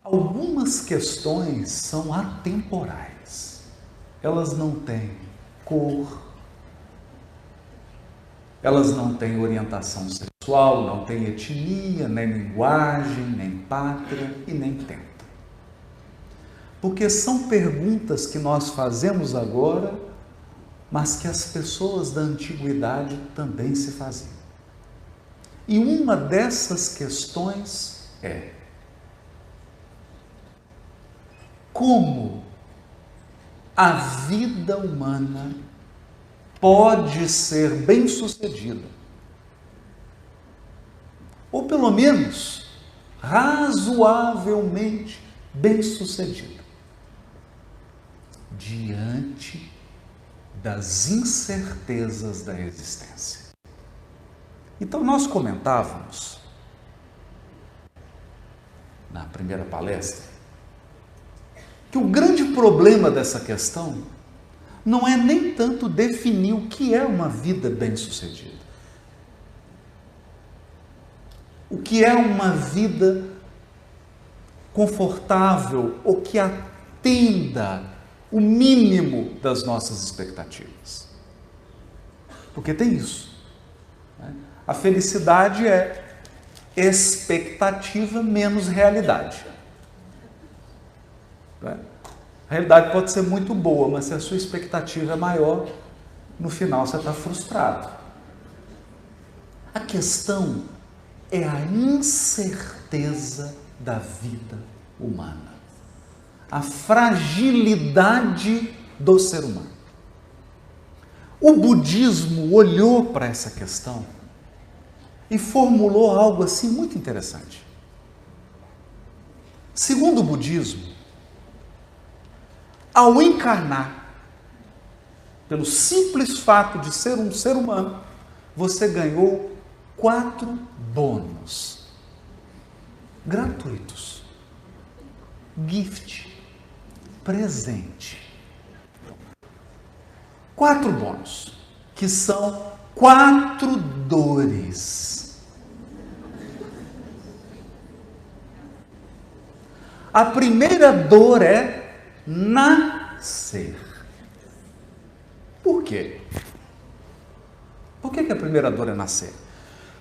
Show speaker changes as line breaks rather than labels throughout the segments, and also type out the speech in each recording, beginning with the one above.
Algumas questões são atemporais. Elas não têm cor, elas não têm orientação sexual, não têm etnia, nem linguagem, nem pátria e nem tempo. Porque são perguntas que nós fazemos agora, mas que as pessoas da antiguidade também se faziam. E uma dessas questões é: como a vida humana pode ser bem-sucedida? Ou pelo menos razoavelmente bem-sucedida diante das incertezas da existência. Então nós comentávamos na primeira palestra que o grande problema dessa questão não é nem tanto definir o que é uma vida bem-sucedida. O que é uma vida confortável ou que atenda o mínimo das nossas expectativas. Porque tem isso, né? A felicidade é expectativa menos realidade. A realidade pode ser muito boa, mas se a sua expectativa é maior, no final você está frustrado. A questão é a incerteza da vida humana, a fragilidade do ser humano. O budismo olhou para essa questão e formulou algo assim muito interessante. Segundo o budismo, ao encarnar, pelo simples fato de ser um ser humano, você ganhou 4 bônus gratuitos. Gift, presente. 4 bônus, que são 4 dores. A primeira dor é nascer. Por quê? Por que a primeira dor é nascer?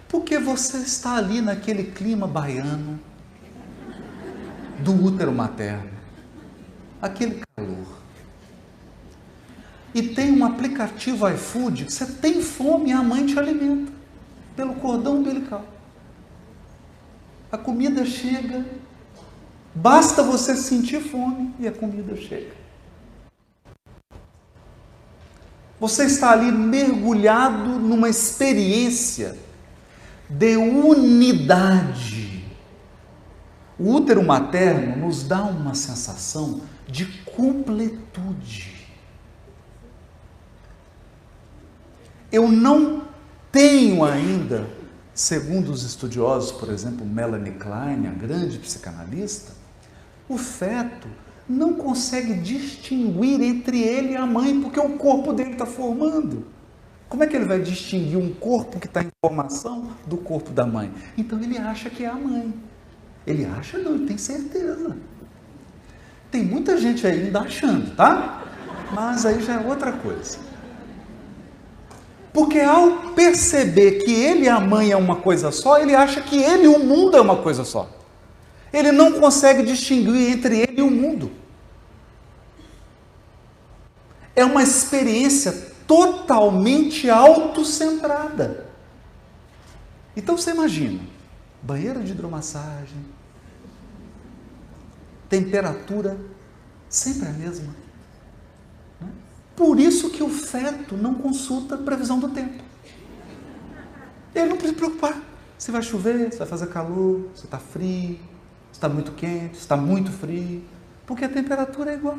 Porque você está ali naquele clima baiano do útero materno, aquele calor. E tem um aplicativo iFood que você tem fome e a mãe te alimenta pelo cordão umbilical. A comida chega, basta você sentir fome e a comida chega. Você está ali mergulhado numa experiência de unidade. O útero materno nos dá uma sensação de completude. Eu não tenho ainda, segundo os estudiosos, por exemplo, Melanie Klein, a grande psicanalista, o feto não consegue distinguir entre ele e a mãe, porque o corpo dele está formando. Como é que ele vai distinguir um corpo que está em formação do corpo da mãe? Então ele acha que é a mãe. Ele acha não, ele tem certeza. Tem muita gente aí ainda achando, tá? Mas aí já é outra coisa. Porque ao perceber que ele e a mãe é uma coisa só, ele acha que ele e o mundo é uma coisa só. Ele não consegue distinguir entre ele e o mundo. É uma experiência totalmente autocentrada. Então você imagina, banheiro de hidromassagem, temperatura sempre a mesma. Por isso que o feto não consulta a previsão do tempo. Ele não precisa se preocupar se vai chover, se vai fazer calor, se está frio, se está muito quente, se está muito frio, porque a temperatura é igual.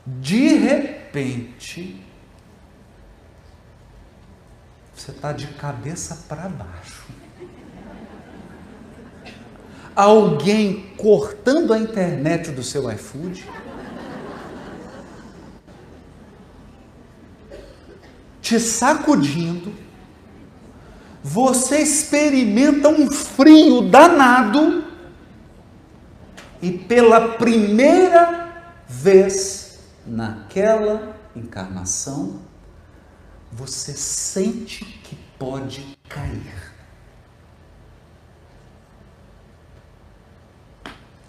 De repente, você está de cabeça para baixo. Alguém cortando a internet do seu iFood, te sacudindo, você experimenta um frio danado E pela primeira vez naquela encarnação, você sente que pode cair.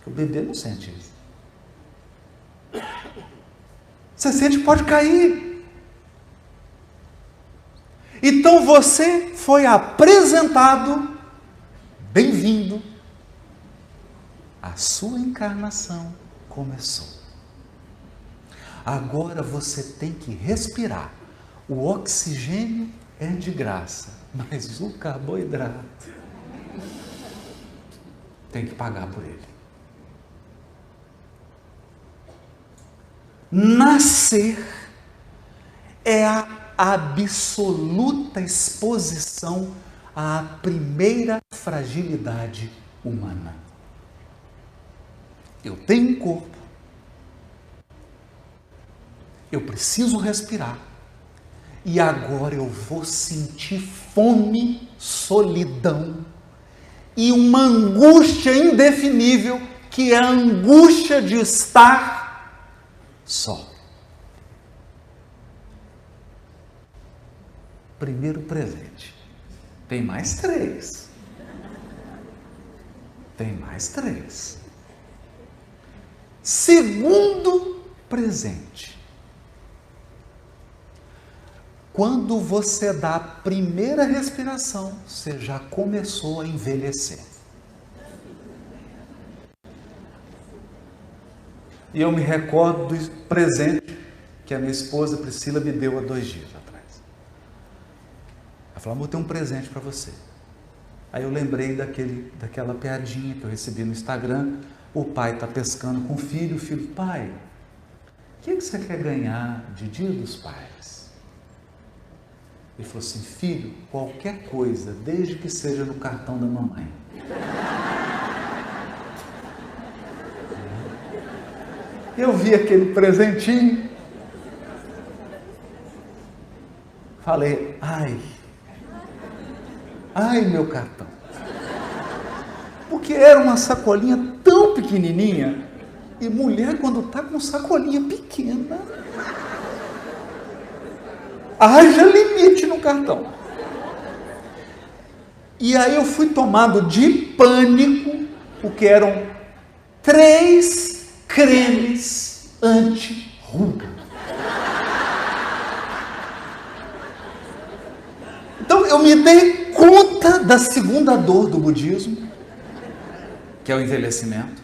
O bebê não sente isso. Você sente que pode cair. Então você foi apresentado, bem-vindo, a sua encarnação começou. Agora você tem que respirar. O oxigênio é de graça, mas o carboidrato tem que pagar por ele. Nascer é a absoluta exposição à primeira fragilidade humana. Eu tenho um corpo, eu preciso respirar, e agora eu vou sentir fome, solidão e uma angústia indefinível, que é a angústia de estar só. Primeiro presente. Tem mais 3. Tem mais 3. Segundo presente. Quando você dá a primeira respiração, você já começou a envelhecer. E eu me recordo do presente que a minha esposa Priscila me deu há 2 dias atrás. Ela falou: amor, tem um presente para você. Aí eu lembrei daquela piadinha que eu recebi no Instagram. O pai está pescando com o filho pai, o que você quer ganhar de Dia dos Pais? Ele falou assim: filho, qualquer coisa, desde que seja no cartão da mamãe. Eu vi aquele presentinho, falei: ai meu cartão. Porque era uma sacolinha tão pequenininha, e mulher quando está com sacolinha pequena, haja limite no cartão. E aí eu fui tomado de pânico, porque eram 3 cremes anti-ruga. Então eu me dei conta da segunda dor do budismo, que é o envelhecimento.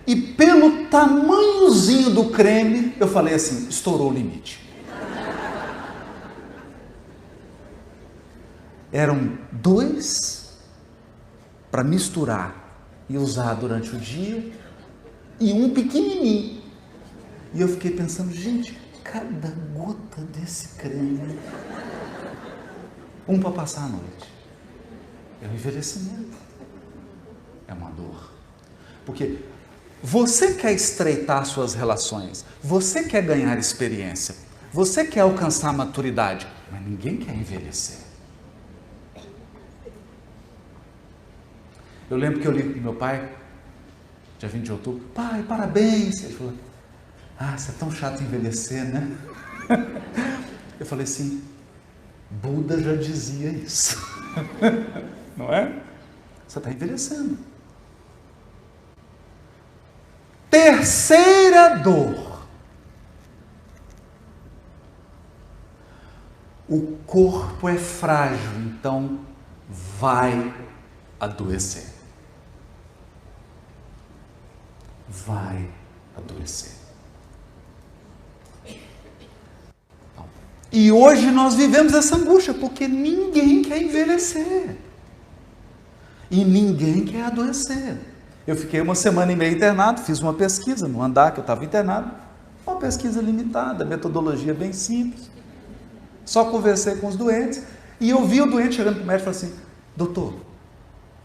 E pelo tamanhozinho do creme, eu falei assim: estourou o limite. Eram 2 para misturar e usar durante o dia, e um pequenininho. E eu fiquei pensando: gente, cada gota desse creme, um para passar a noite. É o envelhecimento. É uma dor. Porque você quer estreitar suas relações, você quer ganhar experiência, você quer alcançar maturidade, mas ninguém quer envelhecer. Eu lembro que eu li para o meu pai, dia 20 de outubro: pai, parabéns. Ele falou: você é tão chato envelhecer, né? Eu falei assim: Buda já dizia isso. Não é? Você está envelhecendo. Terceira dor. O corpo é frágil, então vai adoecer. Vai adoecer. E hoje nós vivemos essa angústia, porque ninguém quer envelhecer. E ninguém quer adoecer. Eu fiquei 1 semana e meia internado, fiz uma pesquisa no andar que eu estava internado, uma pesquisa limitada, metodologia bem simples. Só conversei com os doentes, e eu vi o doente chegando para o médico e falei assim: doutor,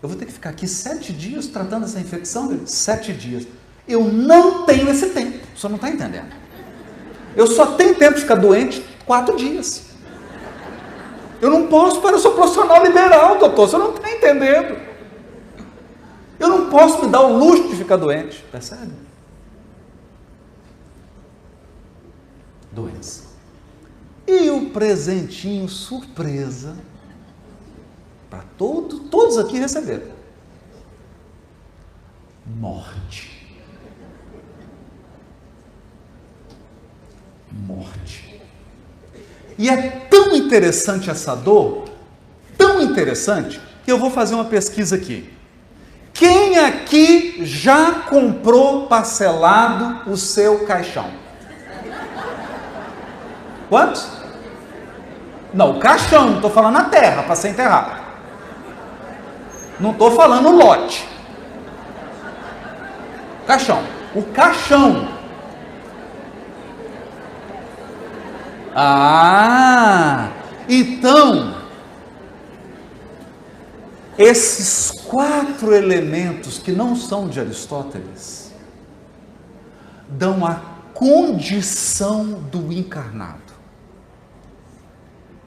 eu vou ter que ficar aqui 7 dias tratando essa infecção? Ele: 7 dias. Eu não tenho esse tempo, o senhor não está entendendo. Eu só tenho tempo de ficar doente 4 dias. Eu não posso, eu sou profissional liberal, doutor, o senhor não está entendendo. Eu não posso me dar o luxo de ficar doente. Percebe? Doença. E o presentinho surpresa para todos aqui receberam. Morte. Morte. E é tão interessante essa dor, tão interessante, que eu vou fazer uma pesquisa aqui. Quem aqui já comprou parcelado o seu caixão? Quantos? Não, o caixão, não estou falando a terra para ser enterrado. Não estou falando o lote. Caixão. O caixão. Ah, então, esses 4 elementos que não são de Aristóteles dão a condição do encarnado.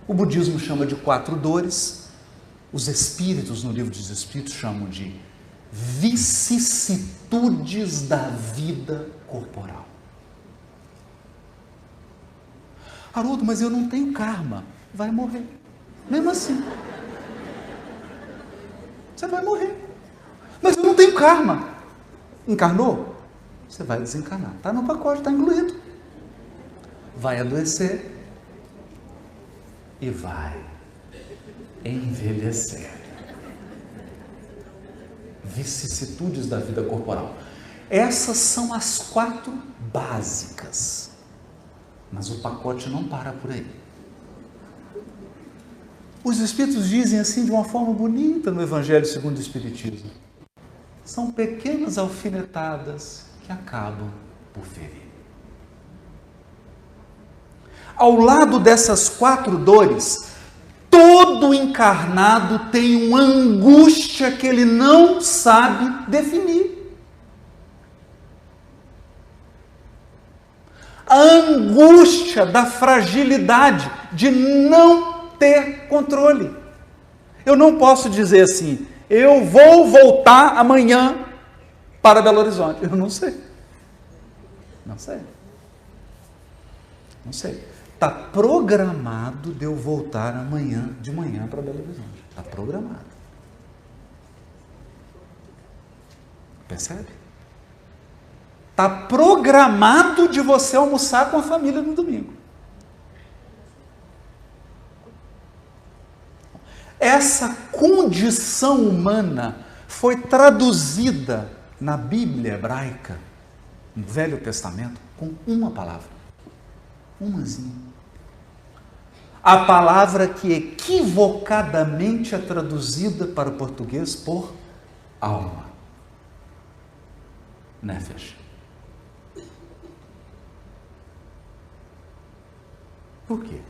O budismo chama de 4 dores, os espíritos, no livro dos Espíritos, chamam de vicissitudes da vida corporal. Haroldo, mas eu não tenho karma. Vai morrer. Mesmo assim. Você vai morrer. Mas eu não tenho karma. Encarnou? Você vai desencarnar. Está no pacote, está incluído. Vai adoecer e vai envelhecer. Vicissitudes da vida corporal. Essas são as 4 básicas. Mas o pacote não para por aí. Os Espíritos dizem assim de uma forma bonita no Evangelho segundo o Espiritismo. São pequenas alfinetadas que acabam por ferir. Ao lado dessas 4 dores, todo encarnado tem uma angústia que ele não sabe definir. A angústia da fragilidade, de não ter controle. Eu não posso dizer assim, eu vou voltar amanhã para Belo Horizonte. Eu não sei. Não sei. Não sei. Está programado de eu voltar amanhã, de manhã para Belo Horizonte. Está programado. Percebe? Está programado de você almoçar com a família no domingo. Essa condição humana foi traduzida na Bíblia hebraica, no Velho Testamento, com uma palavra. Umazinha. A palavra que equivocadamente é traduzida para o português por alma. Nefesh. Por quê?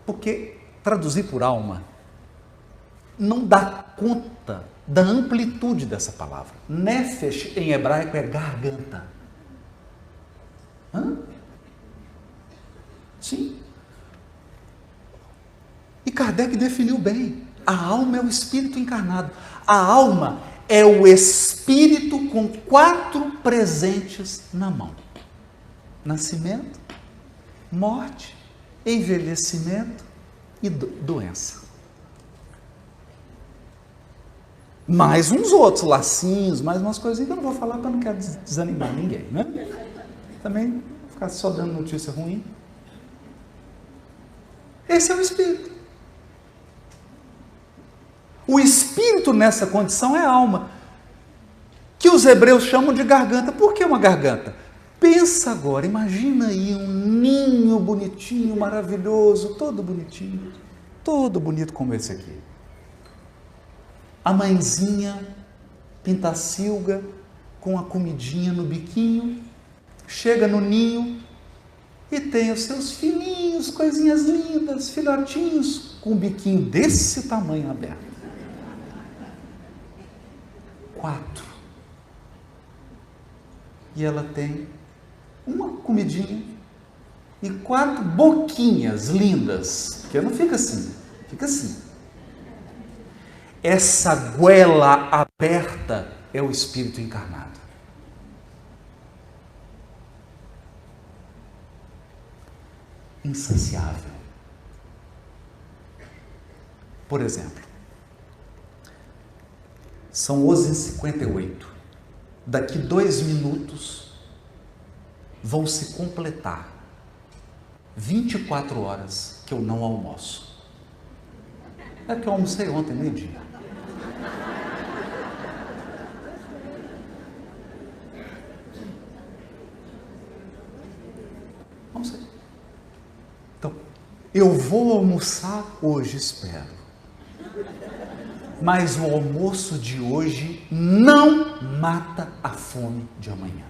Porque traduzir por alma não dá conta da amplitude dessa palavra. Nefesh em hebraico é garganta. Hã? Sim. E Kardec definiu bem. A alma é o espírito encarnado. A alma é o espírito com 4 presentes na mão: nascimento, morte, envelhecimento e doença. Mais uns outros lacinhos, mais umas coisinhas que eu não vou falar porque eu não quero desanimar ninguém, né? Também ficar só dando notícia ruim. Esse é o espírito. O espírito nessa condição é a alma, que os hebreus chamam de garganta. Por que uma garganta? Pensa agora, imagina aí um ninho bonitinho, maravilhoso, todo bonitinho, todo bonito como esse aqui. A mãezinha pintacilga com a comidinha no biquinho, chega no ninho e tem os seus filhinhos, coisinhas lindas, filhotinhos, com o biquinho desse tamanho aberto. 4. E ela tem uma comidinha e 4 boquinhas lindas, porque não fica assim, fica assim. essa goela aberta é o Espírito encarnado. Insaciável. Por exemplo, são 11h58. Daqui 2 minutos vão se completar 24 horas que eu não almoço. É que eu almocei ontem, meio-dia. Almocei. Então, eu vou almoçar hoje, espero. Mas o almoço de hoje não mata a fome de amanhã.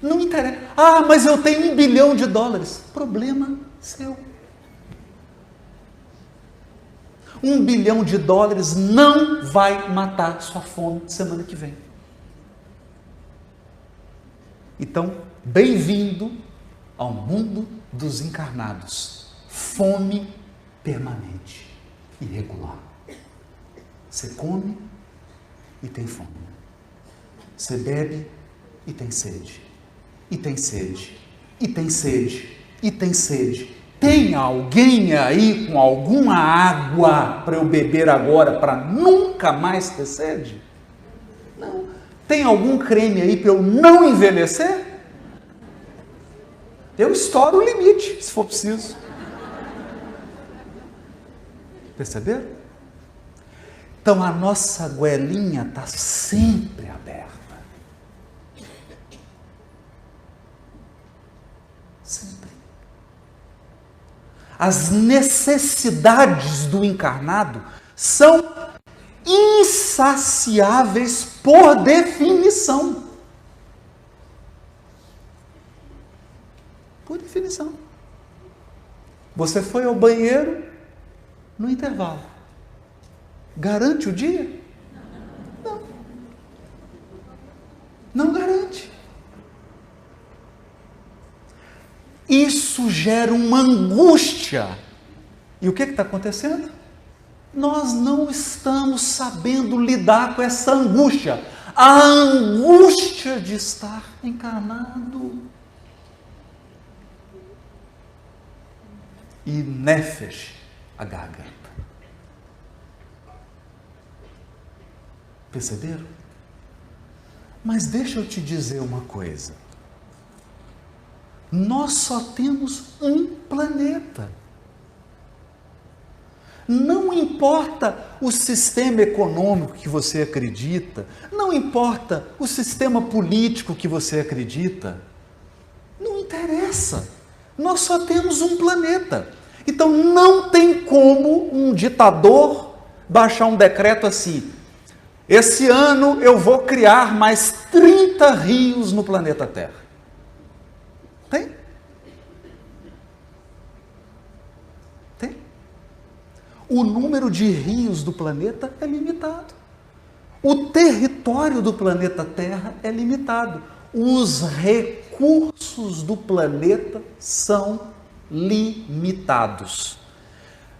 Não interessa. Ah, mas eu tenho $1 bilhão. Problema seu. $1 bilhão não vai matar sua fome semana que vem. Então, bem-vindo ao mundo dos encarnados. Fome permanente, irregular. Você come e tem fome. Você bebe e tem sede. E tem sede. E tem sede. E tem sede. Tem alguém aí com alguma água para eu beber agora para nunca mais ter sede? Não. Tem algum creme aí para eu não envelhecer? Eu estouro o limite, se for preciso. Perceberam? Então a nossa goelinha está sempre aberta. Sempre. As necessidades do encarnado são insaciáveis por definição. Por definição. Você foi ao banheiro no intervalo. Garante o dia? Não. Não garante. Isso gera uma angústia. E o que está acontecendo? Nós não estamos sabendo lidar com essa angústia. A angústia de estar encarnado. E nefesh, a garganta. Perceberam? Mas deixa eu te dizer uma coisa. Nós só temos um planeta. Não importa o sistema econômico que você acredita, não importa o sistema político que você acredita, não interessa. Nós só temos um planeta. Então não tem como um ditador baixar um decreto assim: esse ano eu vou criar mais 30 rios no planeta Terra. Tem? Tem. O número de rios do planeta é limitado. O território do planeta Terra é limitado. Os recursos do planeta são limitados.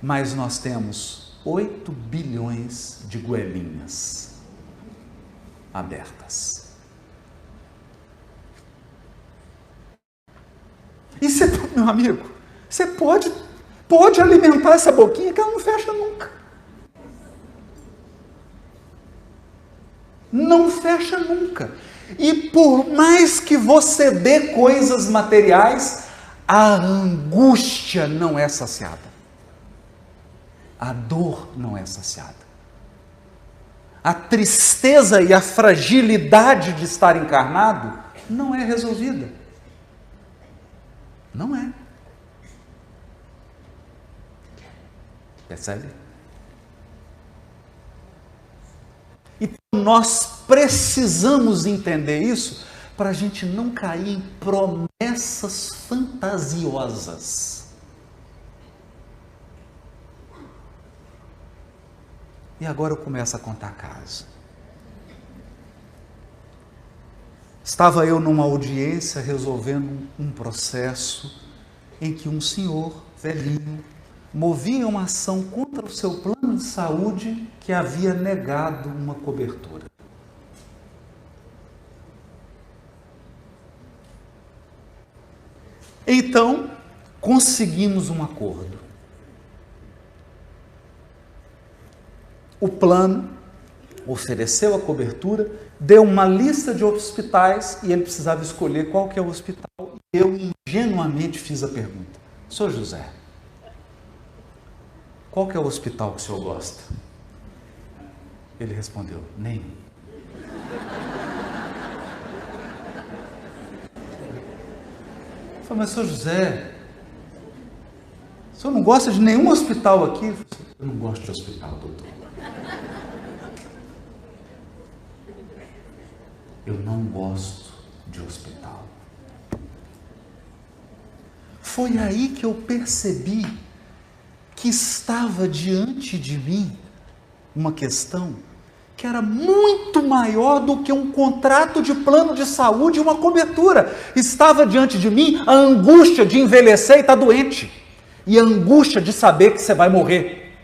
Mas nós temos 8 bilhões de goelinhas abertas. E você, meu amigo, você pode alimentar essa boquinha que ela não fecha nunca. Não fecha nunca. E por mais que você dê coisas materiais, a angústia não é saciada. A dor não é saciada. A tristeza e a fragilidade de estar encarnado não é resolvida. Não é. Percebe? E nós precisamos entender isso para a gente não cair em promessas fantasiosas. E agora eu começo a contar caso. Estava eu numa audiência resolvendo um processo em que um senhor velhinho movia uma ação contra o seu plano de saúde que havia negado uma cobertura. Então, conseguimos um acordo. O plano ofereceu a cobertura, deu uma lista de hospitais e ele precisava escolher qual que é o hospital. Eu ingenuamente fiz a pergunta: Sr. José, qual que é o hospital que o senhor gosta? Ele respondeu: nenhum. Eu falei: mas Sr. José, o senhor não gosta de nenhum hospital aqui? Eu não gosto de hospital, doutor. Eu não gosto de hospital. Foi aí que eu percebi que estava diante de mim uma questão que era muito maior do que um contrato de plano de saúde e uma cobertura. Estava diante de mim a angústia de envelhecer e estar doente. E a angústia de saber que você vai morrer.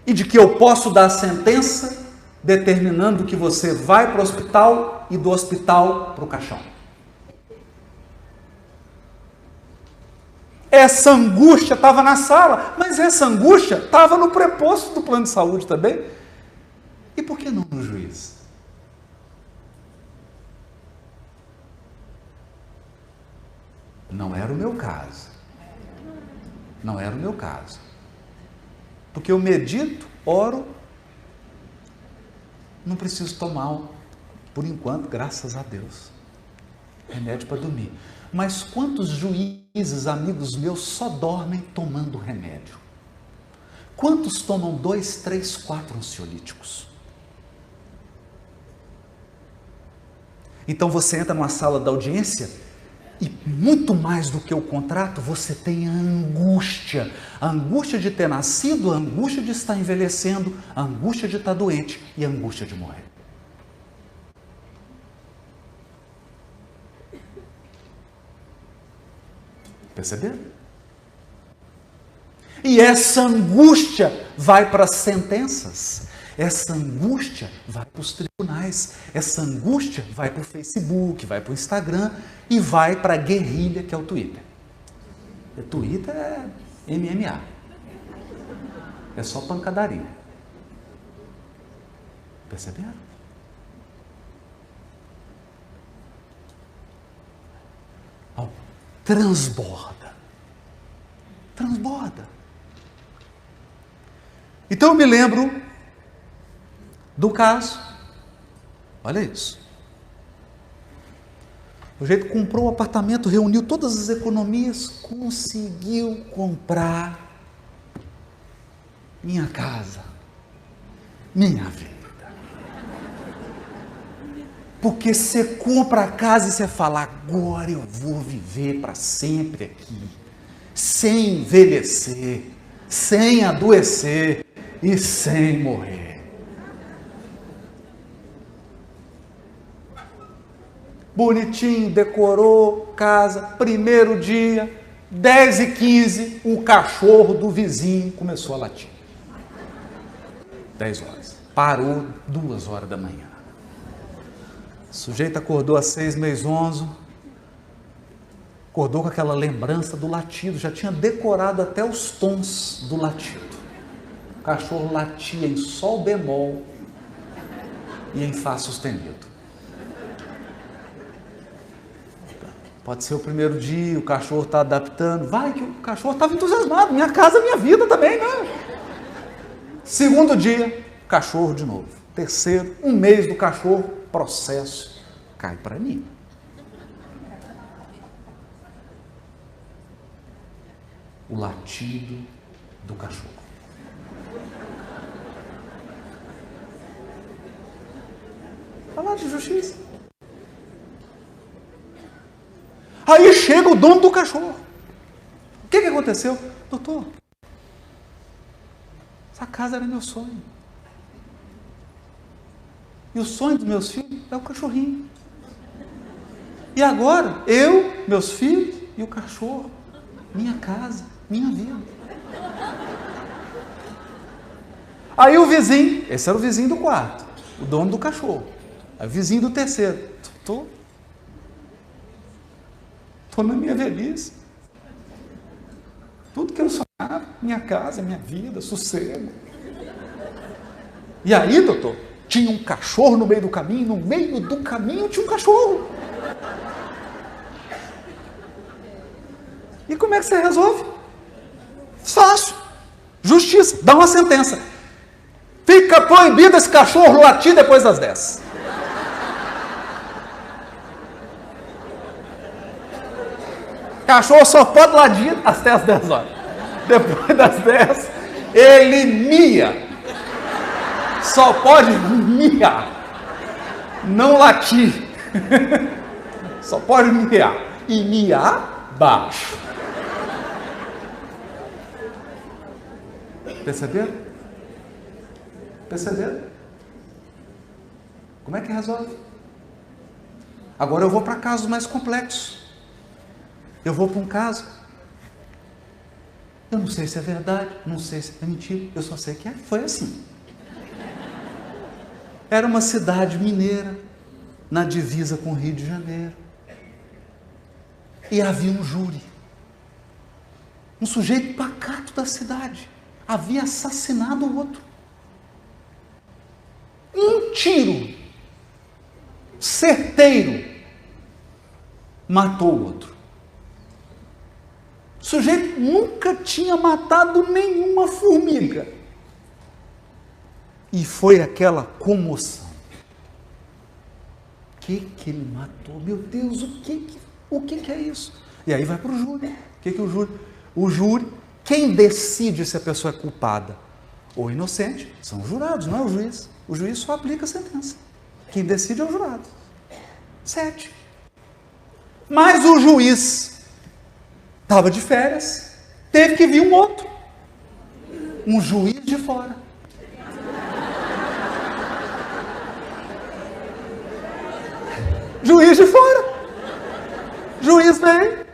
E de que eu posso dar a sentença determinando que você vai para o hospital e do hospital para o caixão. Essa angústia estava na sala, mas essa angústia estava no preposto do plano de saúde também. E por que não no juiz? Não era o meu caso. Não era o meu caso. Porque eu medito, oro, não preciso tomar, por enquanto, graças a Deus, remédio para dormir. Mas quantos juízes, amigos meus, só dormem tomando remédio? Quantos tomam 2, 3, 4 ansiolíticos? Então você entra numa sala da audiência e muito mais do que o contrato, você tem a angústia de ter nascido, a angústia de estar envelhecendo, a angústia de estar doente e a angústia de morrer. Perceberam? E essa angústia vai para as sentenças, essa angústia vai para os tribunais, essa angústia vai para o Facebook, vai para o Instagram e vai para a guerrilha que é o Twitter. O Twitter é MMA, é só pancadaria. Perceberam? Oh, transborda. Transborda. Então eu me lembro do caso. Olha isso. O jeito que comprou o apartamento, reuniu todas as economias, conseguiu comprar minha casa, minha vida. Porque você compra a casa e você fala: agora eu vou viver para sempre aqui, sem envelhecer, sem adoecer e sem morrer. Bonitinho, decorou casa, primeiro dia, 10h15, o cachorro do vizinho começou a latir. 10 horas. Parou 2 horas da manhã. O sujeito acordou às 6, meio 11, acordou com aquela lembrança do latido, já tinha decorado até os tons do latido. O cachorro latia em sol bemol e em fá sustenido. Pode ser o primeiro dia, o cachorro está adaptando. Vai que o cachorro estava entusiasmado. Minha casa, minha vida também, né? Segundo dia, cachorro de novo. Terceiro, 1 mês do cachorro, processo cai para mim. O latido do cachorro. Falar de justiça. Aí chega o dono do cachorro. O que aconteceu? Doutor, essa casa era meu sonho. E o sonho dos meus filhos é o cachorrinho. E agora, eu, meus filhos e o cachorro. minha casa, minha vida. Aí o vizinho, esse era o vizinho do quarto, o dono do cachorro. Aí o vizinho do terceiro, tô na minha velhice. Tudo que eu sonhava, minha casa, minha vida, sossego. E aí, doutor, tinha um cachorro no meio do caminho, no meio do caminho tinha um cachorro. E como é que você resolve? Fácil. Justiça, dá uma sentença. Fica proibido esse cachorro latir depois das 10. Cachorro só pode latir até as 10 horas. Depois das 10, ele mia. Só pode miar. Não latir. Só pode miar. E miar baixo. Perceberam? Perceberam? Como é que resolve? Agora eu vou para casos mais complexos. Eu vou para um caso. Eu não sei se é verdade, não sei se é mentira. Eu só sei que foi assim. Era uma cidade mineira, na divisa com o Rio de Janeiro. E havia um júri. Um sujeito pacato da cidade. Havia assassinado o outro. Um tiro certeiro matou o outro. O sujeito nunca tinha matado nenhuma formiga. E foi aquela comoção. O que ele matou? Meu Deus, o que é isso? E aí vai para o júri. O que o júri? O júri, quem decide se a pessoa é culpada ou inocente são os jurados, não é o juiz. O juiz só aplica a sentença. Quem decide é o jurado. 7. Mas o juiz estava de férias, teve que vir um outro. Um juiz de fora. Juiz de fora. Juiz veio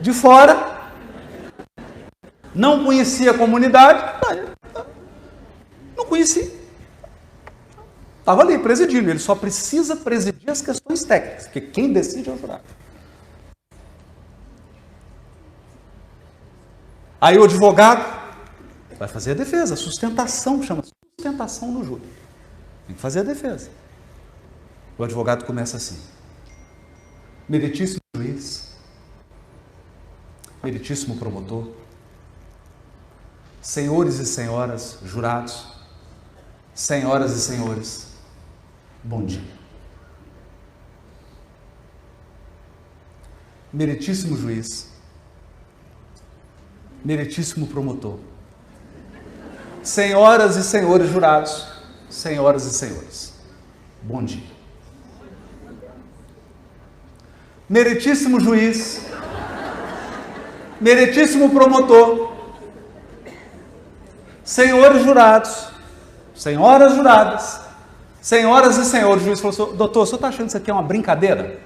de fora. Não conhecia a comunidade. Não conhecia. Estava ali presidindo. Ele só precisa presidir as questões técnicas, porque quem decide é o jurado. Aí o advogado vai fazer a defesa, a sustentação, chama sustentação no júri. Tem que fazer a defesa. O advogado começa assim: meritíssimo juiz, meritíssimo promotor, senhores e senhoras jurados, senhoras e senhores, bom dia. Meritíssimo juiz, meritíssimo promotor, senhoras e senhores jurados, senhoras e senhores, bom dia. Meritíssimo juiz, meritíssimo promotor, senhores jurados, senhoras juradas, senhoras e senhores. O juiz falou assim: doutor, o senhor está achando que isso aqui é uma brincadeira?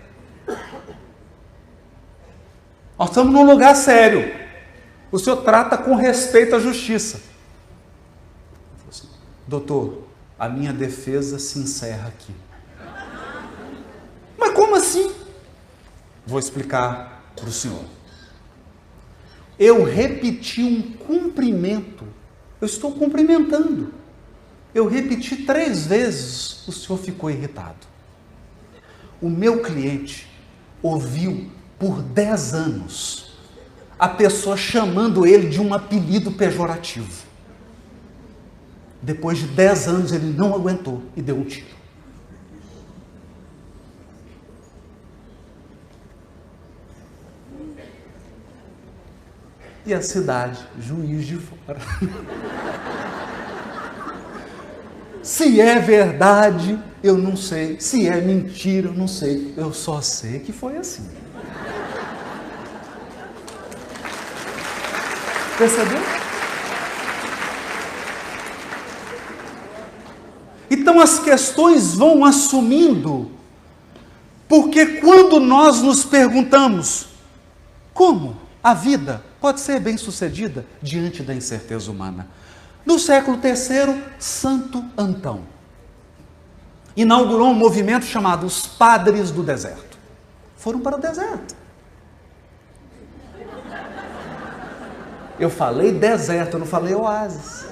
Nós estamos num lugar sério. O senhor trata com respeito à justiça. Assim, doutor, a minha defesa se encerra aqui. Mas como assim? Vou explicar para o senhor. Eu repeti um cumprimento. Eu estou cumprimentando. Eu repeti 3 vezes. O senhor ficou irritado. O meu cliente ouviu por 10 anos a pessoa chamando ele de um apelido pejorativo. Depois de 10 anos ele não aguentou e deu um tiro. E a cidade, juiz de fora. Se é verdade, eu não sei. Se é mentira, eu não sei. Eu só sei que foi assim. Percebeu? Então as questões vão assumindo, porque quando nós nos perguntamos como a vida pode ser bem-sucedida diante da incerteza humana. No século III, Santo Antão inaugurou um movimento chamado os Padres do Deserto. Foram para o deserto. Eu falei deserto, eu não falei oásis.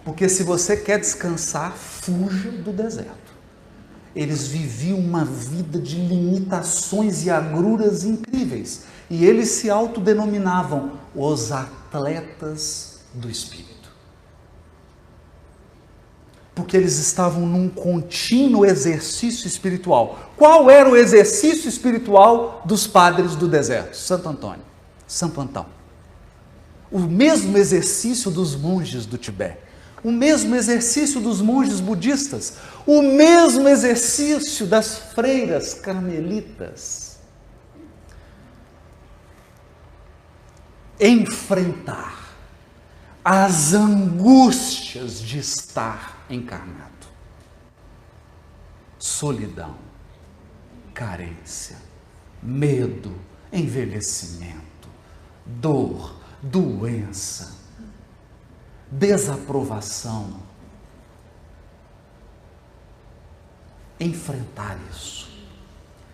Porque se você quer descansar, fuja do deserto. Eles viviam uma vida de limitações e agruras incríveis. E eles se autodenominavam os atletas do Espírito. Porque eles estavam num contínuo exercício espiritual. Qual era o exercício espiritual dos padres do deserto? Santo Antônio, Santo Antão. O mesmo exercício dos monges do Tibete. O mesmo exercício dos monges budistas. O mesmo exercício das freiras carmelitas. Enfrentar as angústias de estar encarnado. Solidão, carência, medo, envelhecimento, dor, doença, desaprovação. Enfrentar isso.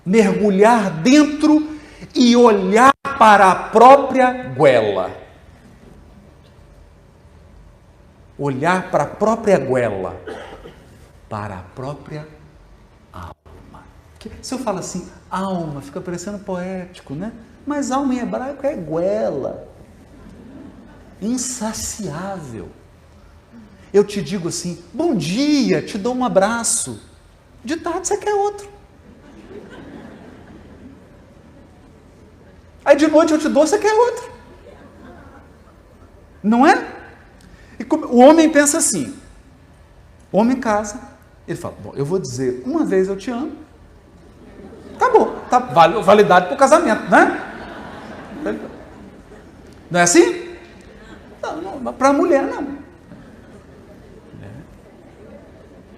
Mergulhar dentro e olhar para a própria goela. Olhar para a própria goela, para a própria alma. Se eu falo assim, alma, fica parecendo poético, né? Mas alma em hebraico é goela, insaciável. Eu te digo assim, bom dia, te dou um abraço. De tarde você quer outro. Aí de noite eu te dou, você quer outro. Não é? O homem pensa assim, o homem casa, ele fala, bom, eu vou dizer uma vez eu te amo, acabou, tá validade para o casamento, né? Não é assim? Não, para a mulher não.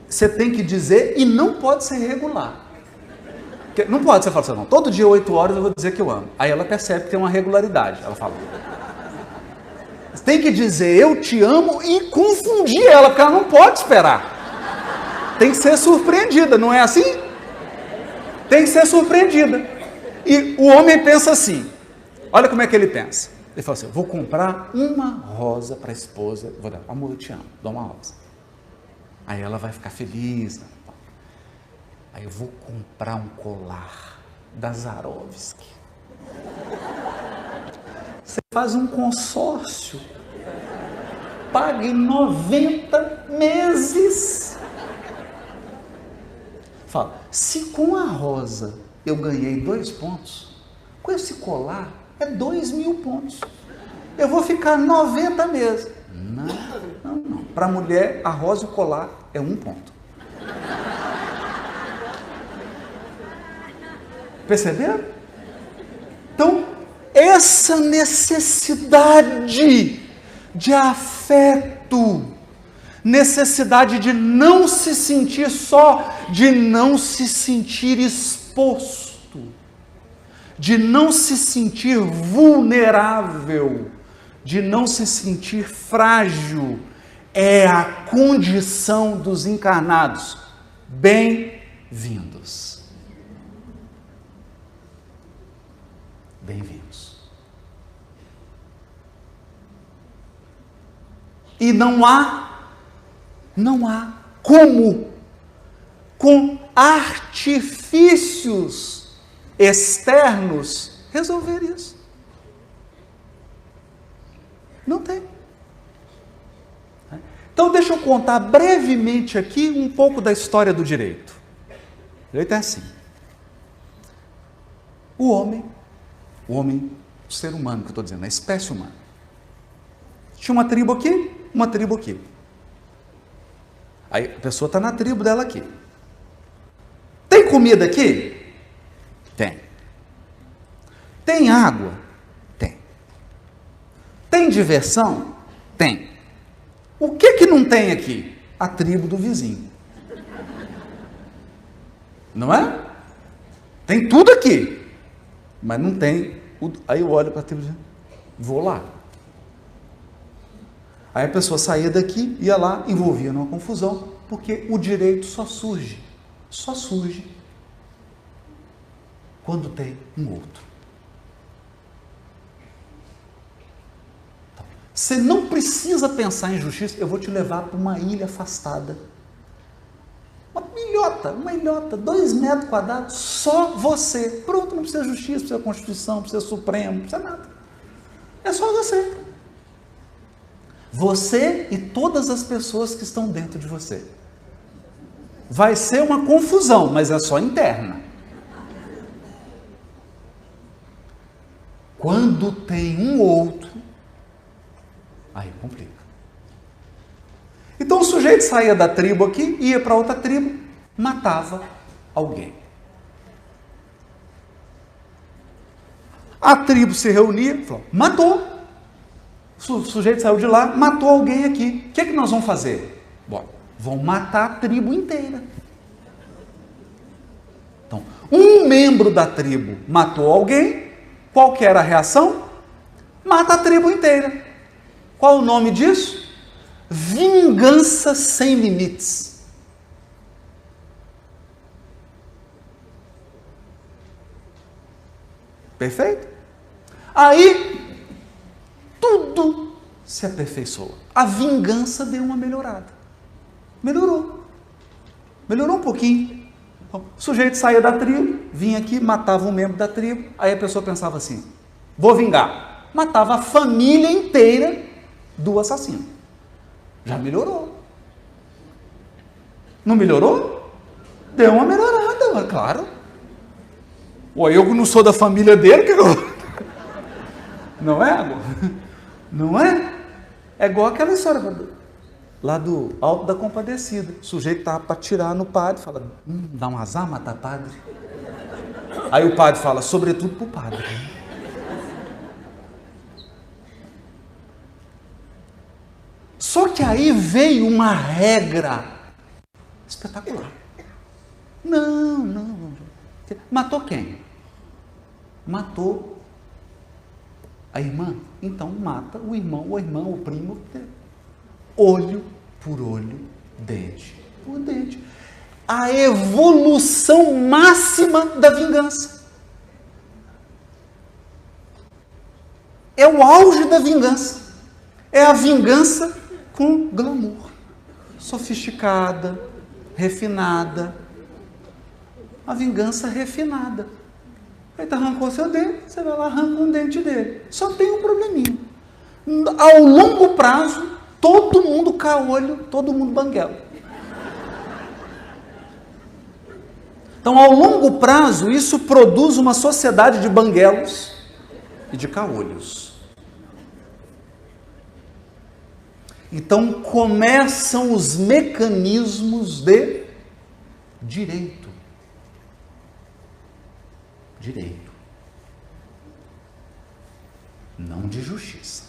Você tem que dizer e não pode ser regular. Não pode, você fala assim, não, todo dia 8 horas eu vou dizer que eu amo. Aí ela percebe que tem uma regularidade, ela fala... Tem que dizer eu te amo e confundir ela, porque ela não pode esperar. Tem que ser surpreendida, não é assim? Tem que ser surpreendida. E o homem pensa assim, olha como é que ele pensa. Ele fala assim, vou comprar uma rosa para a esposa, vou dar, amor, eu te amo, dá uma rosa. Aí ela vai ficar feliz. Aí eu vou comprar um colar da Swarovski. Você faz um consórcio, paga em 90 meses. Fala, se com a rosa eu ganhei 2 pontos, com esse colar é 2.000 pontos. Eu vou ficar 90 meses. Não. Para a mulher, a rosa e o colar é 1 ponto. Perceberam? Então, essa necessidade de afeto, necessidade de não se sentir só, de não se sentir exposto, de não se sentir vulnerável, de não se sentir frágil, é a condição dos encarnados. Bem-vindos. Bem-vindos. E não há como, com artifícios externos, resolver isso. Não tem. Então, deixa eu contar brevemente aqui um pouco da história do direito. O direito é assim. O homem, o ser humano que eu estou dizendo, a espécie humana, tinha uma tribo aqui, uma tribo aqui. Aí a pessoa está na tribo dela aqui. Tem comida aqui? Tem. Tem água? Tem. Tem diversão? Tem. O que não tem aqui? A tribo do vizinho. Não é? Tem tudo aqui. mas não tem. Aí eu olho para a tribo e digo, vou lá. Aí a pessoa saía daqui, ia lá, envolvia numa confusão, porque o direito só surge quando tem um outro. Você não precisa pensar em justiça, eu vou te levar para uma ilha afastada. Uma ilhota, 2 metros quadrados, só você. Pronto, não precisa justiça, não precisa Constituição, não precisa Supremo, não precisa nada. É só você. Você e todas as pessoas que estão dentro de você. Vai ser uma confusão, mas é só interna. Quando tem um outro, aí complica. Então o sujeito saía da tribo aqui, ia para outra tribo, matava alguém. A tribo se reunia, falou, matou. O sujeito saiu de lá, matou alguém aqui. O que é que nós vamos fazer? Bom, vão matar a tribo inteira. Então, um membro da tribo matou alguém, qual que era a reação? Mata a tribo inteira. Qual o nome disso? Vingança sem limites. Perfeito? Aí, tudo se aperfeiçoa. A vingança deu uma melhorada. Melhorou um pouquinho. Então, o sujeito saía da tribo, vinha aqui, matava um membro da tribo, aí a pessoa pensava assim, vou vingar. Matava a família inteira do assassino. Já melhorou. Não melhorou? Deu uma melhorada, claro. Ué, eu não sou da família dele, que eu... Não é? Não é? É igual aquela história lá do Alto da Compadecida. O sujeito estava para atirar no padre, fala, dá um azar matar padre. Aí o padre fala, sobretudo para o padre. Só que aí veio uma regra espetacular. Não. Matou quem? Matou a irmã? Então mata o irmão, ou a irmã, o primo. Olho por olho, dente por dente. A evolução máxima da vingança. É o auge da vingança. É a vingança com glamour. Sofisticada, refinada. A vingança refinada. Ele arrancou seu dente, você vai lá, arranca um dente dele. Só tem um probleminha. Ao longo prazo, todo mundo caolho, todo mundo banguelo. Então, ao longo prazo, isso produz uma sociedade de banguelos e de caolhos. Então, começam os mecanismos de direito. Direito. Não de justiça.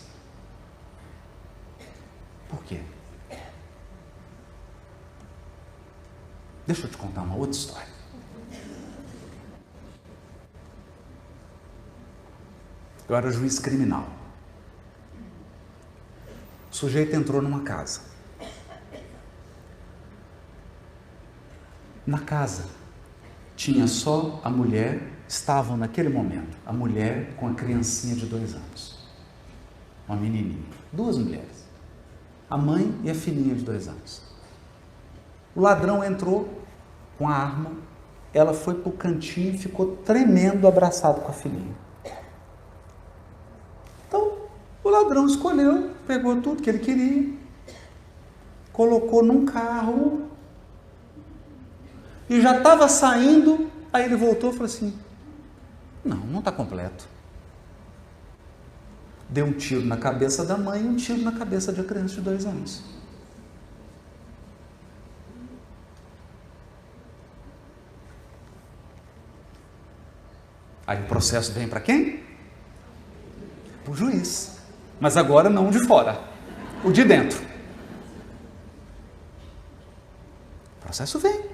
Por quê? Deixa eu te contar uma outra história. Eu era juiz criminal. O sujeito entrou numa casa. Na casa tinha só a mulher, estavam naquele momento, a mulher com a criancinha de 2 anos. Uma menininha. 2 mulheres. A mãe e a filhinha de 2 anos. O ladrão entrou com a arma, ela foi para o cantinho e ficou tremendo abraçado com a filhinha. Então, o ladrão escolheu, pegou tudo que ele queria, colocou num carro e já estava saindo, aí ele voltou e falou assim, não está completo. Deu um tiro na cabeça da mãe e um tiro na cabeça de uma criança de 2 anos. Aí o processo vem para quem? Para o juiz. Mas agora não o de fora, o de dentro. O processo vem.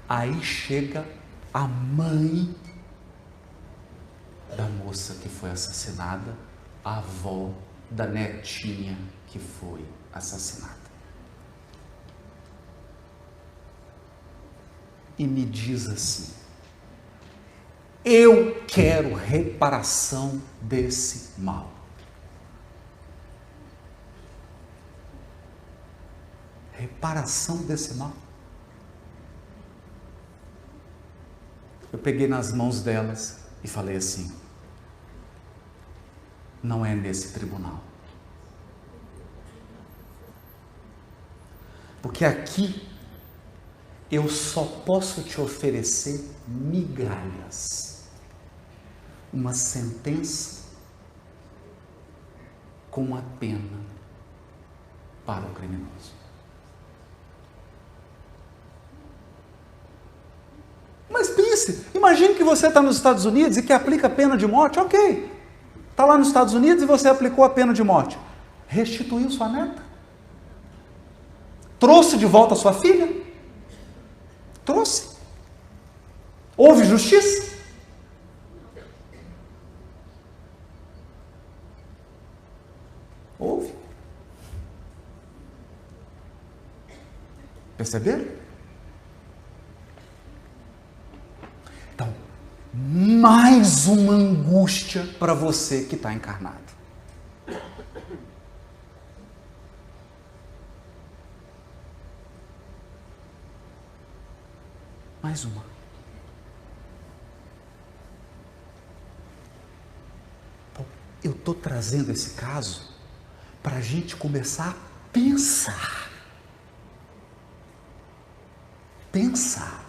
Aí chega a mãe da moça que foi assassinada, a avó da netinha que foi assassinada. E me diz assim: eu quero reparação desse mal. Reparação desse mal. Eu peguei nas mãos delas e falei assim: não é nesse tribunal. Porque aqui eu só posso te oferecer migalhas. Uma sentença com a pena para o criminoso. Mas pense, imagine que você está nos Estados Unidos e que aplica a pena de morte, ok. Está lá nos Estados Unidos e você aplicou a pena de morte. Restituiu sua neta? Trouxe de volta sua filha? Trouxe? Houve justiça? Houve. Perceberam? Então, mais uma angústia para você que está encarnado. Mais uma. Então, eu estou trazendo esse caso para a gente começar a pensar. Pensar.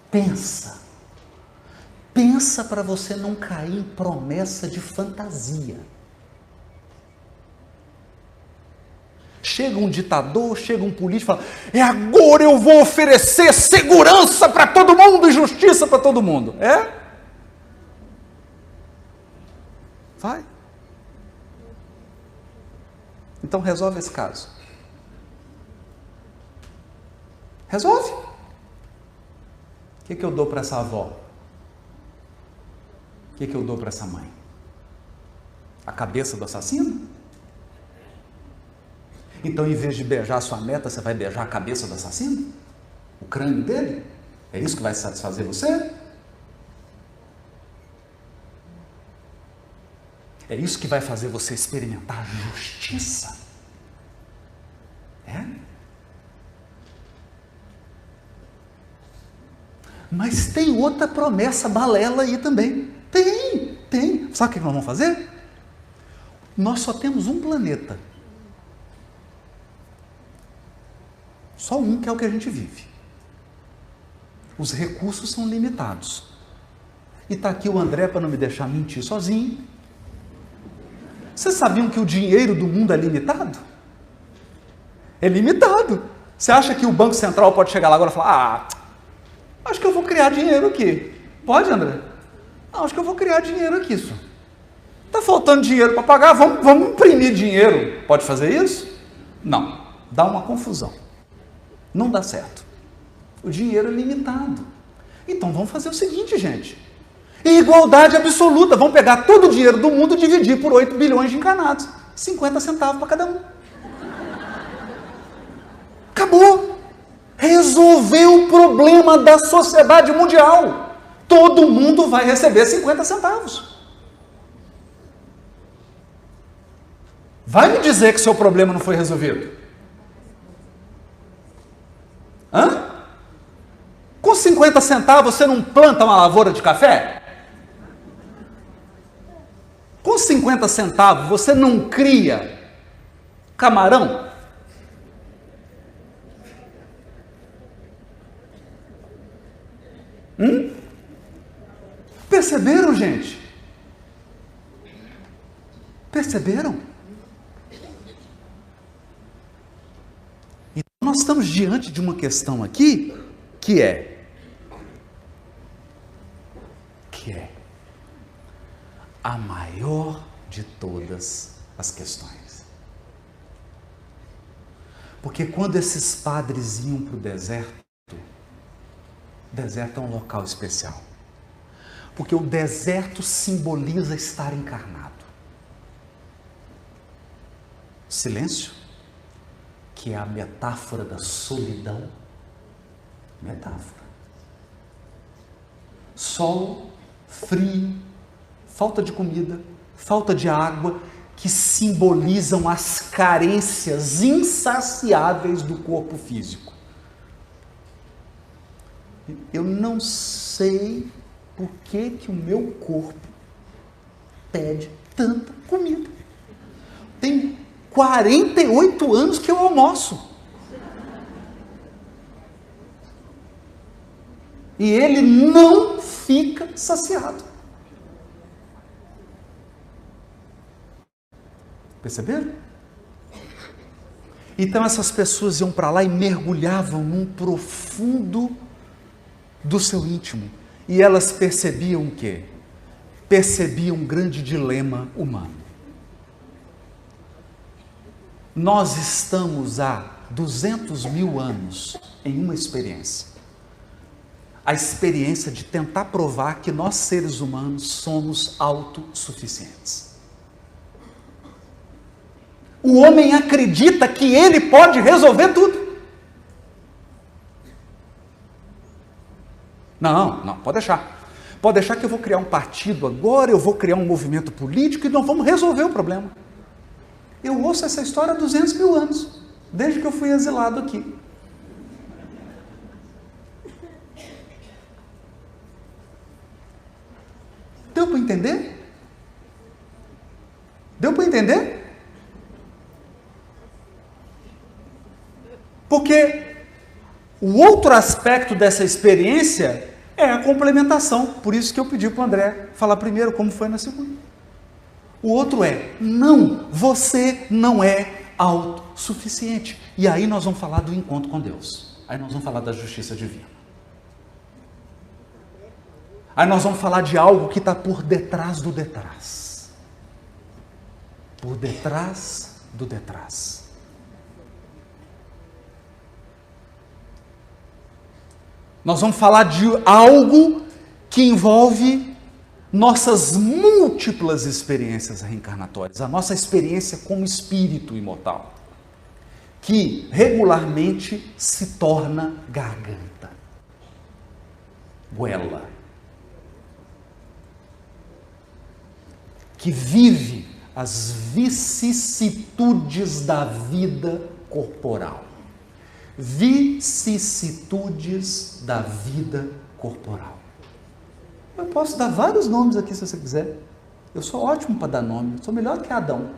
Pensa. Pensa para você não cair em promessa de fantasia. Chega um ditador, chega um político e fala: é agora eu vou oferecer segurança para todo mundo e justiça para todo mundo. É? Vai. Então resolve esse caso. Resolve. O que eu dou para essa avó? O que eu dou para essa mãe? A cabeça do assassino? Então, em vez de beijar a sua neta, você vai beijar a cabeça do assassino? O crânio dele? É isso que vai satisfazer você? É isso que vai fazer você experimentar justiça? É? Mas tem outra promessa balela aí também. Tem. Sabe o que nós vamos fazer? Nós só temos um planeta. Só um, que é o que a gente vive. Os recursos são limitados. E está aqui o André para não me deixar mentir sozinho. Vocês sabiam que o dinheiro do mundo é limitado? É limitado. Você acha que o Banco Central pode chegar lá agora e falar: acho que eu vou criar dinheiro aqui. Pode, André? Acho que eu vou criar dinheiro aqui, só. Está faltando dinheiro para pagar, vamos imprimir dinheiro. Pode fazer isso? Não. Dá uma confusão. Não dá certo. O dinheiro é limitado. Então vamos fazer o seguinte, gente. Igualdade absoluta. Vamos pegar todo o dinheiro do mundo e dividir por 8 bilhões de encarnados. 50 centavos para cada um. Acabou. Resolveu o problema da sociedade mundial. Todo mundo vai receber 50 centavos. Vai me dizer que seu problema não foi resolvido? Com 50 centavos você não planta uma lavoura de café? Com 50 centavos você não cria camarão? Perceberam, gente? Perceberam? Então nós estamos diante de uma questão aqui que é a maior de todas as questões. Porque quando esses padres iam para o deserto, deserto é um local especial. Porque o deserto simboliza estar encarnado. Silêncio, que é a metáfora da solidão. Metáfora. Sol, frio, falta de comida, falta de água, que simbolizam as carências insaciáveis do corpo físico. Eu não sei por que o meu corpo pede tanta comida. Tem 48 anos que eu almoço. E ele não fica saciado. Perceberam? Então essas pessoas iam para lá e mergulhavam num profundo do seu íntimo. E elas percebiam o quê? Percebiam um grande dilema humano. Nós estamos há 200 mil anos em uma experiência. A experiência de tentar provar que nós, seres humanos, somos autossuficientes. O homem acredita que ele pode resolver tudo. Não, pode deixar. Pode deixar que eu vou criar um partido agora, eu vou criar um movimento político e nós vamos resolver o problema. Eu ouço essa história há 200 mil anos, desde que eu fui exilado aqui. Deu para entender? Deu para entender? Porque o outro aspecto dessa experiência é a complementação. Por isso que eu pedi para o André falar primeiro como foi na segunda. O outro é, não, você não é autossuficiente. E aí nós vamos falar do encontro com Deus. Aí nós vamos falar da justiça divina. Aí nós vamos falar de algo que está por detrás do detrás. Por detrás do detrás. Nós vamos falar de algo que envolve nossas múltiplas experiências reencarnatórias, a nossa experiência como espírito imortal, que regularmente se torna garganta, goela, que vive as vicissitudes da vida corporal. Vicissitudes da vida corporal. Eu posso dar vários nomes aqui se você quiser. Eu sou ótimo para dar nome, eu sou melhor que Adão.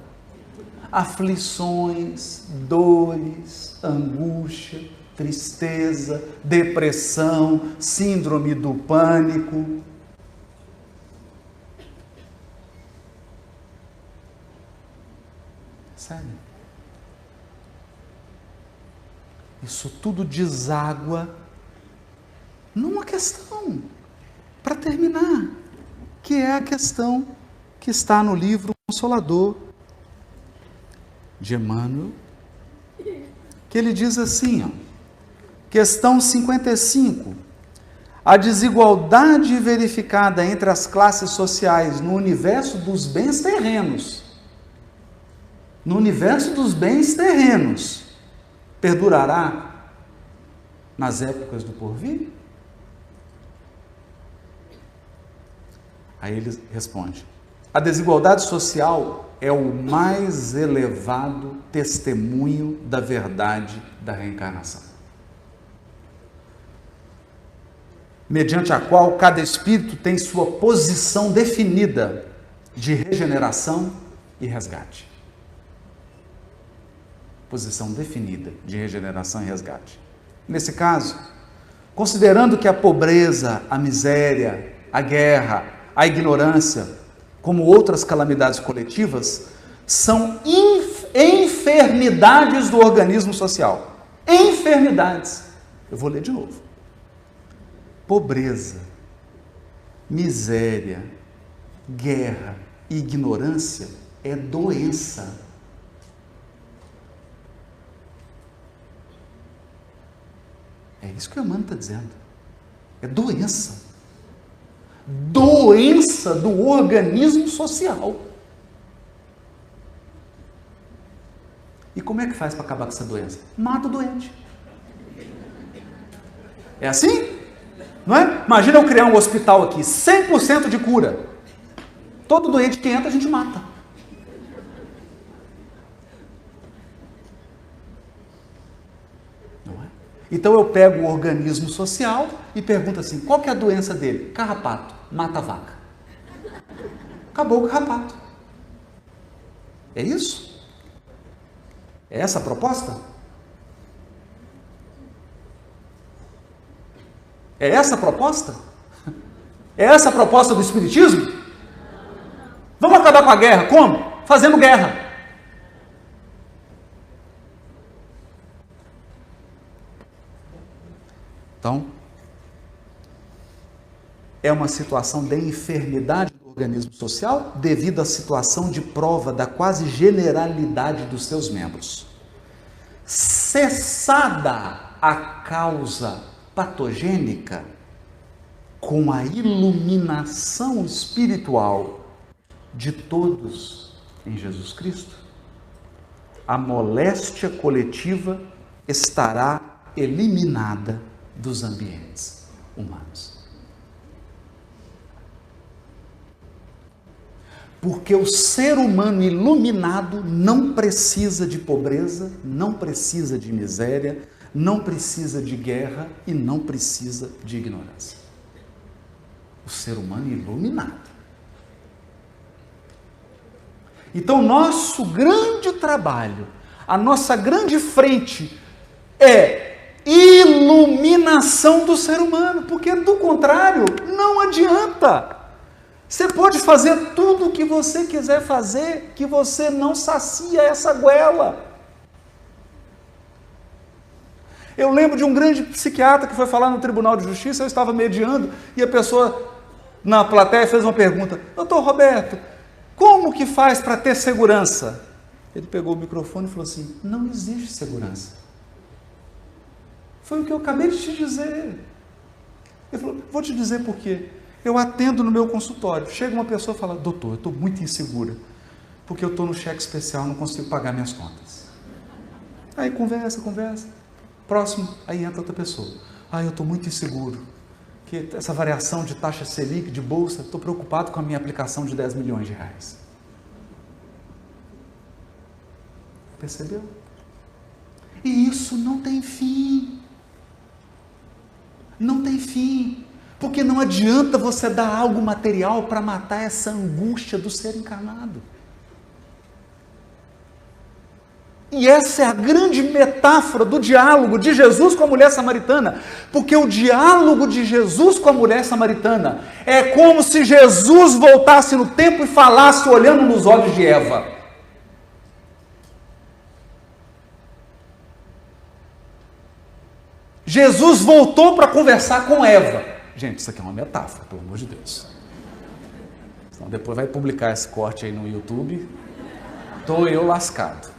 Aflições, dores, angústia, tristeza, depressão, síndrome do pânico. Sério. Isso tudo deságua numa questão, para terminar, que é a questão que está no livro Consolador de Emmanuel, que ele diz assim, ó, questão 55, a desigualdade verificada entre as classes sociais no universo dos bens terrenos, perdurará nas épocas do porvir? Aí ele responde, a desigualdade social é o mais elevado testemunho da verdade da reencarnação, mediante a qual cada espírito tem sua posição definida de regeneração e resgate. Posição definida de regeneração e resgate. Nesse caso, considerando que a pobreza, a miséria, a guerra, a ignorância, como outras calamidades coletivas, são enfermidades do organismo social. Enfermidades. Eu vou ler de novo. Pobreza, miséria, guerra e ignorância é doença. É isso que o Emmanuel está dizendo. É doença. Doença do organismo social. E como é que faz para acabar com essa doença? Mata o doente. É assim? Não é? Imagina eu criar um hospital aqui, 100% de cura. Todo doente que entra, a gente mata. Não é? Então eu pego o organismo social e pergunto assim, qual que é a doença dele? Carrapato, mata a vaca. Acabou o carrapato. É isso? É essa a proposta? É essa a proposta? É essa a proposta do Espiritismo? Vamos acabar com a guerra. Como? Fazendo guerra. Então, é uma situação de enfermidade do organismo social devido à situação de prova da quase generalidade dos seus membros. Cessada a causa patogênica, com a iluminação espiritual de todos em Jesus Cristo, a moléstia coletiva estará eliminada dos ambientes humanos. Porque o ser humano iluminado não precisa de pobreza, não precisa de miséria, não precisa de guerra e não precisa de ignorância. O ser humano iluminado. Então, nosso grande trabalho, a nossa grande frente é iluminação do ser humano, porque do contrário, não adianta. Você pode fazer tudo o que você quiser fazer, que você não sacia essa goela. Eu lembro de um grande psiquiatra que foi falar no Tribunal de Justiça, eu estava mediando, e a pessoa na plateia fez uma pergunta, doutor Roberto, como que faz para ter segurança? Ele pegou o microfone e falou assim, não existe segurança. Foi o que eu acabei de te dizer. Ele falou, vou te dizer por quê. Eu atendo no meu consultório, chega uma pessoa e fala, doutor, eu estou muito insegura, porque eu estou no cheque especial, não consigo pagar minhas contas. Aí conversa, próximo, aí entra outra pessoa. Eu estou muito inseguro, que essa variação de taxa Selic, de bolsa, estou preocupado com a minha aplicação de 10 milhões de reais. Percebeu? E isso não tem fim. Não tem fim. Porque não adianta você dar algo material para matar essa angústia do ser encarnado. E essa é a grande metáfora do diálogo de Jesus com a mulher samaritana. Porque o diálogo de Jesus com a mulher samaritana é como se Jesus voltasse no tempo e falasse olhando nos olhos de Eva. Jesus voltou para conversar com Eva. Gente, isso aqui é uma metáfora, pelo amor de Deus. Então depois vai publicar esse corte aí no YouTube. Estou eu lascado.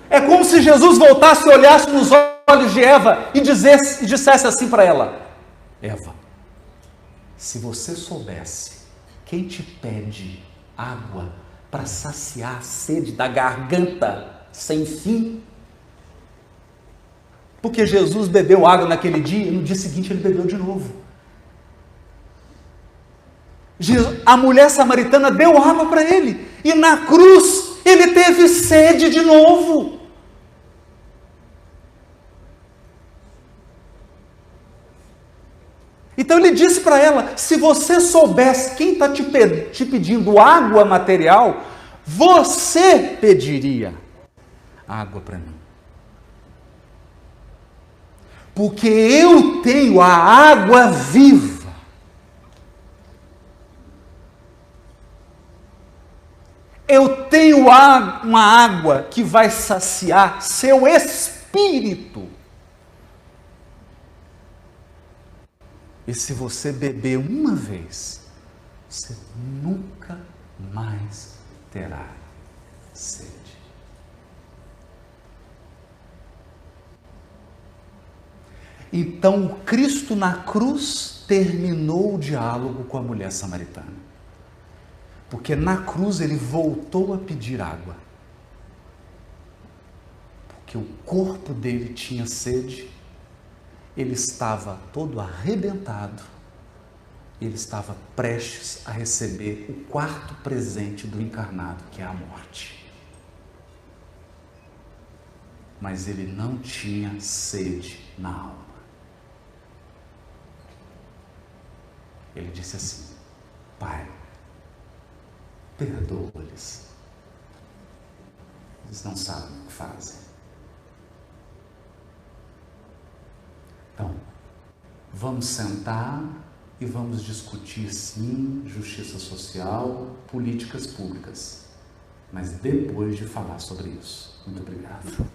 É como se Jesus voltasse e olhasse nos olhos de Eva e dissesse assim para ela, Eva, se você soubesse quem te pede água para saciar a sede da garganta sem fim, porque Jesus bebeu água naquele dia e no dia seguinte ele bebeu de novo. A mulher samaritana deu água para ele e na cruz ele teve sede de novo. Então ele disse para ela, se você soubesse quem está te pedindo água material, você pediria água para mim. Porque eu tenho a água viva. Eu tenho uma água que vai saciar seu espírito. E se você beber uma vez, você nunca mais terá sede. Então, o Cristo na cruz terminou o diálogo com a mulher samaritana. Porque na cruz ele voltou a pedir água. Porque o corpo dele tinha sede, ele estava todo arrebentado, ele estava prestes a receber o quarto presente do encarnado, que é a morte. Mas ele não tinha sede na alma. Ele disse assim: Pai, perdoa-lhes, eles não sabem o que fazem. Então, vamos sentar e vamos discutir, sim, justiça social, políticas públicas, mas depois de falar sobre isso. Muito obrigado.